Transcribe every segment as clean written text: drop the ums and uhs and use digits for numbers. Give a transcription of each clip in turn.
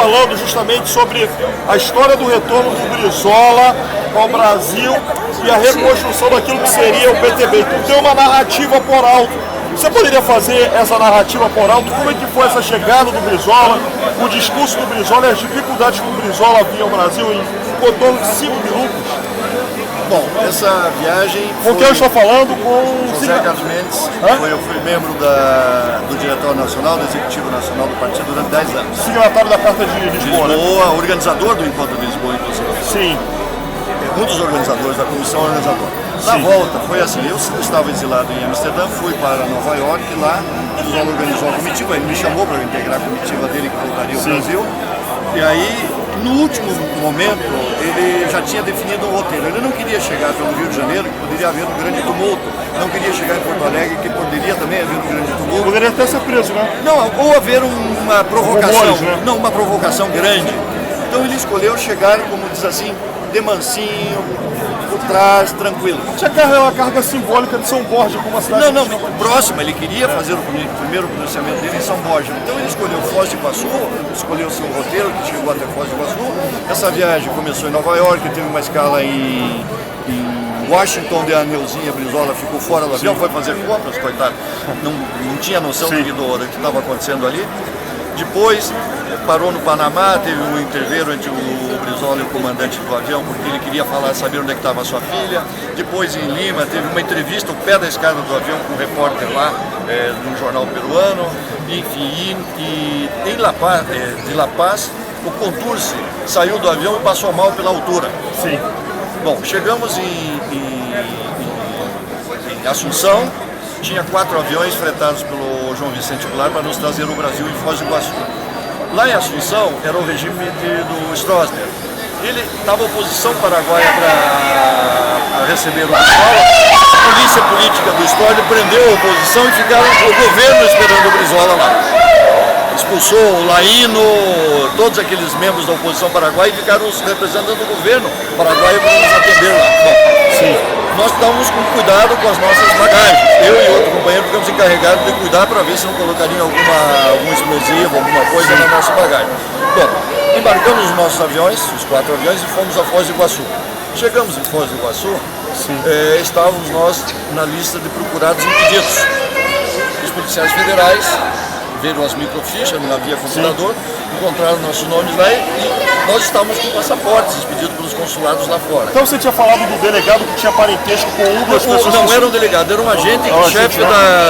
falando justamente sobre a história do retorno do Brizola ao Brasil e a reconstrução daquilo que seria o PTB. Então tem uma narrativa por alto. Você poderia fazer essa narrativa por alto? Como é que foi essa chegada do Brizola, o discurso do Brizola e as dificuldades que o Brizola vinha ao Brasil em torno de 5 minutos? Bom, essa viagem com quem eu estou falando? Com José Carlos Mendes. Eu fui membro do Diretório Nacional, do Executivo Nacional do Partido durante 10 anos. Signatário da Carta de Lisboa, né? Organizador do Encontro de Lisboa, inclusive. Sim. Um dos organizadores, da comissão organizadora. Na volta, foi assim, eu estava exilado em Amsterdã, fui para Nova York, lá o Brizola organizou a comitiva, ele me chamou para eu integrar a comitiva dele que voltaria ao Brasil. E aí, no último momento, ele já tinha definido um roteiro. Ele não queria chegar pelo Rio de Janeiro, que poderia haver um grande tumulto. Não queria chegar em Porto Alegre, que poderia também haver um grande tumulto. Poderia até ser preso, né? Não, ou haver uma provocação, rumores, né? Não, uma provocação grande. Então ele escolheu chegar, como diz assim, de mansinho, por trás, tranquilo. Tinha uma carga simbólica de São Borja como uma cidade... Não, próxima, ele queria fazer o primeiro pronunciamento dele em São Borja. Então ele escolheu Foz do Iguaçu, escolheu o seu roteiro, que chegou até Foz do Iguaçu. Essa viagem começou em Nova York, teve uma escala em Washington, onde a Neuzinha Brizola ficou fora do avião, foi fazer compras, coitado. Não tinha noção do que estava acontecendo ali. Depois parou no Panamá, teve um interveiro entre o Brizola e o comandante do avião, porque ele queria saber onde estava a sua filha. Depois em Lima teve uma entrevista ao pé da escada do avião com um repórter lá, de um jornal peruano. Enfim, e em de La Paz, o Contursi saiu do avião e passou mal pela altura. Sim. Bom, chegamos em Assunção, tinha 4 aviões fretados pelo João Vicente Goulart para nos trazer ao Brasil em Foz do Iguaçu. Lá em Assunção era o regime do Stroessner. Ele estava oposição paraguaia para receber o Brizola. A polícia política do Stroessner prendeu a oposição e ficaram o governo esperando o Brizola lá. Expulsou o Laino, todos aqueles membros da oposição paraguaia e ficaram representando o governo paraguaio para nos atender lá. Bom, sim. Nós estávamos com cuidado com as nossas bagagens. Eu e outro companheiro ficamos encarregados de cuidar para ver se não colocariam algum explosivo, alguma coisa na nossa bagagem. Bom, embarcamos os nossos aviões, os 4 aviões, e fomos a Foz do Iguaçu. Chegamos em Foz do Iguaçu, estávamos nós na lista de procurados impedidos. Os policiais federais viram as microfichas, não havia computador, encontraram nossos nomes lá e nós estávamos com passaportes expedidos pelos consulados lá fora. Então você tinha falado do delegado que tinha parentesco com um das pessoas... Não era um delegado, era um agente chefe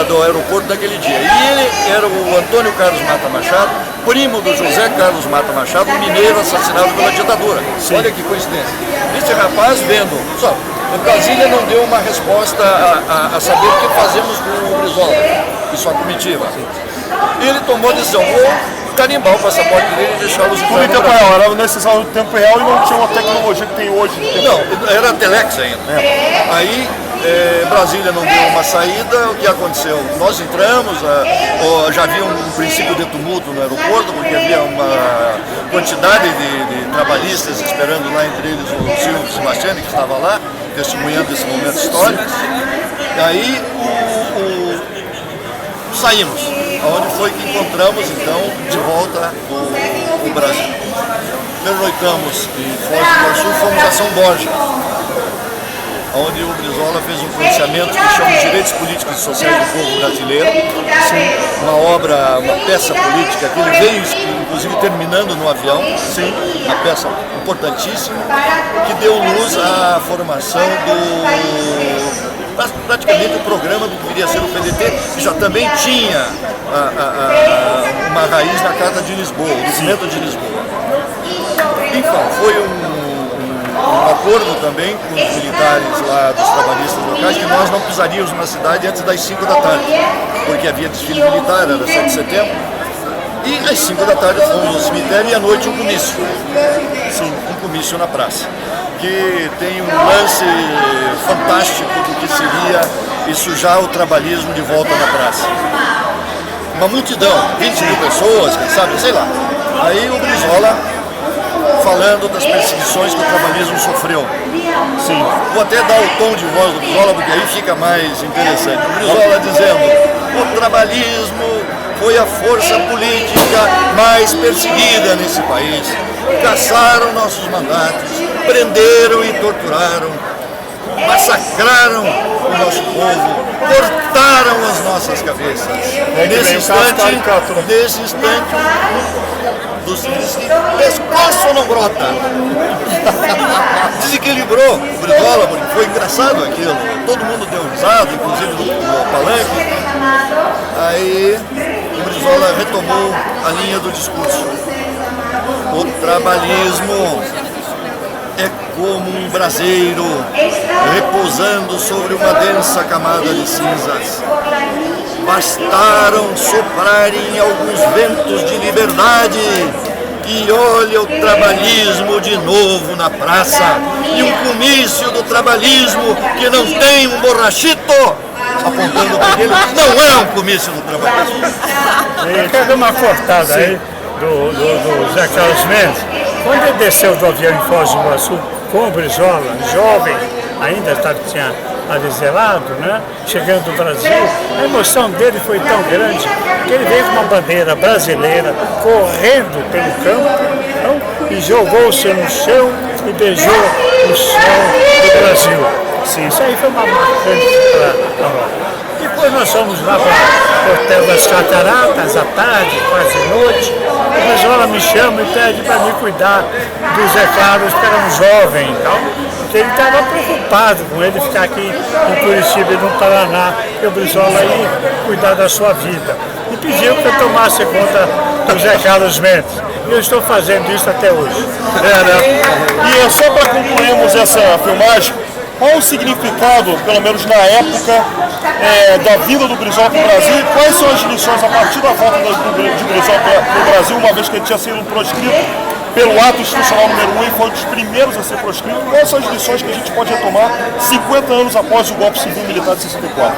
do aeroporto daquele dia. E ele era o Antônio Carlos Mata Machado, primo do José Carlos Mata Machado, um mineiro assassinado pela ditadura. Sim. Olha que coincidência. Este rapaz vendo... Só, Brasília não deu uma resposta a saber o que fazemos com o Brizola e sua comitiva. Ele tomou a decisão, vou carimbar o passaporte dele e deixá-los entrar no Brasil. Era necessário no tempo real e não tinha uma tecnologia que tem hoje. Não, era Telex ainda. Aí Brasília não deu uma saída, o que aconteceu? Nós entramos, já havia um princípio de tumulto no aeroporto, porque havia uma quantidade de trabalhistas esperando lá, entre eles o Silvio Sebastiani, que estava lá, testemunhando esse momento histórico. E aí saímos, onde foi que encontramos então de volta o Brasil. Pernoitamos em Foz do Iguaçu, fomos a São Borja, onde o Brizola fez um pronunciamento que chama de Direitos Políticos e Sociais do Povo Brasileiro. Uma peça política que ele veio, inclusive, terminando no avião. Sim. Uma peça importantíssima, que deu luz à formação praticamente o programa do que viria a ser o PDT, que já também tinha uma raiz na Carta de Lisboa, o documento de Lisboa. Então, foi um acordo também com os militares lá dos trabalhistas locais que nós não pisaríamos na cidade antes das 5 da tarde, porque havia desfile militar, era 7 de setembro, e às 5 da tarde fomos ao cemitério e à noite um comício. Sim, um comício na praça, que tem um lance fantástico do que seria isso já o trabalhismo de volta na praça. Uma multidão, 20 mil pessoas, quem sabe, sei lá. Aí o Brizola falando das perseguições que o trabalhismo sofreu. Sim. Vou até dar o tom de voz do Brizola, porque aí fica mais interessante. O Brizola dizendo, o trabalhismo foi a força política mais perseguida nesse país. Caçaram nossos mandatos, prenderam e torturaram, massacraram o nosso povo, cortaram as nossas cabeças. Nesse instante, pescoço não brota. Desequilibrou o Brizola, porque foi engraçado aquilo. Todo mundo deu risada, inclusive no palanque. Aí o Brizola retomou a linha do discurso. O trabalhismo é como um braseiro repousando sobre uma densa camada de cinzas. Bastaram soprarem alguns ventos de liberdade e olha o trabalhismo de novo na praça. E um comício do trabalhismo que não tem um borrachito apontando para ele, não é um comício do trabalhismo. Eu quero dar uma cortada aí do Zé Carlos Mendes. Quando ele desceu do avião em Foz do Iguaçu com o Brizola, jovem, ainda tinha aliselado, né? Chegando do Brasil, a emoção dele foi tão grande que ele veio com uma bandeira brasileira correndo pelo campo, então, e jogou-se no chão e beijou o chão do Brasil. Sim, isso aí foi uma marcante para nós. Depois nós fomos lá para o Hotel das Cataratas, à tarde, quase noite. O Brizola me chama e pede para me cuidar do Zé Carlos, que era um jovem e tal, porque ele estava preocupado com ele ficar aqui em Curitiba e no Paraná, e o Brizola ia cuidar da sua vida. E pediu que eu tomasse conta do Zé Carlos Mendes. E eu estou fazendo isso até hoje. E só para concluirmos essa filmagem, qual o significado, pelo menos na época, da vinda do Brizola para o Brasil e quais são as lições a partir da volta de Brizola para o Brasil, uma vez que ele tinha sido proscrito pelo ato institucional número 1 e foi um dos primeiros a ser proscrito? Quais são as lições que a gente pode retomar 50 anos após o golpe civil militar de 64?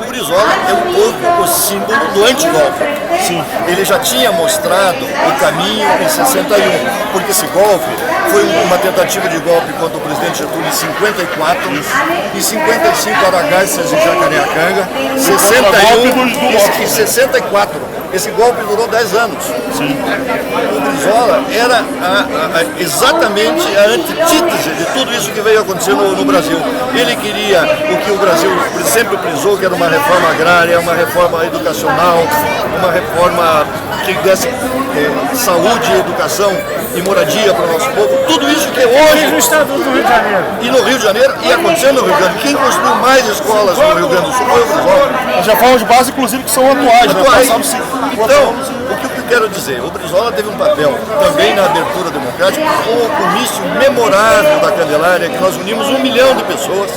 O Brizola é um pouco o símbolo do antigolpe. Sim. Ele já tinha mostrado o caminho em 61, porque esse golpe foi uma tentativa de golpe contra o presidente Getúlio em 54, em 55 Aragaças e Jacareacanga, 61 e 64. Esse golpe durou 10 anos. Sim. O Brizola era exatamente a antítese de tudo isso que veio acontecendo no Brasil. Ele queria o que o Brasil sempre prisou, que era uma reforma agrária, uma reforma educacional, uma reforma que desse saúde, educação e moradia para o nosso povo. Tudo isso que hoje... no estado do Rio de Janeiro. E no Rio de Janeiro, e acontecendo no Rio de Janeiro. Quem construiu mais escolas no Rio Grande do Sul foi o Brizola. Já falam de base, inclusive, que são atuais, né? Então, o que eu quero dizer? O Brizola teve um papel também na abertura democrática, com o comício memorável da Candelária, que nós unimos 1 milhão de pessoas.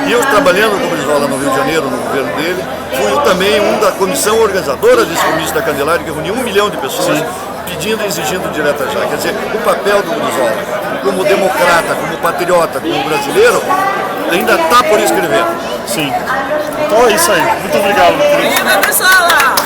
E eu, trabalhando com o Brizola no Rio de Janeiro, no governo dele, fui também um da comissão organizadora desse comício da Candelária, que reuniu 1 milhão de pessoas. Sim. Pedindo e exigindo direta já. Quer dizer, o papel do Brizola, como democrata, como patriota, como brasileiro, ainda está por escrever. Sim. Então é isso aí. Muito obrigado. Viva Brizola!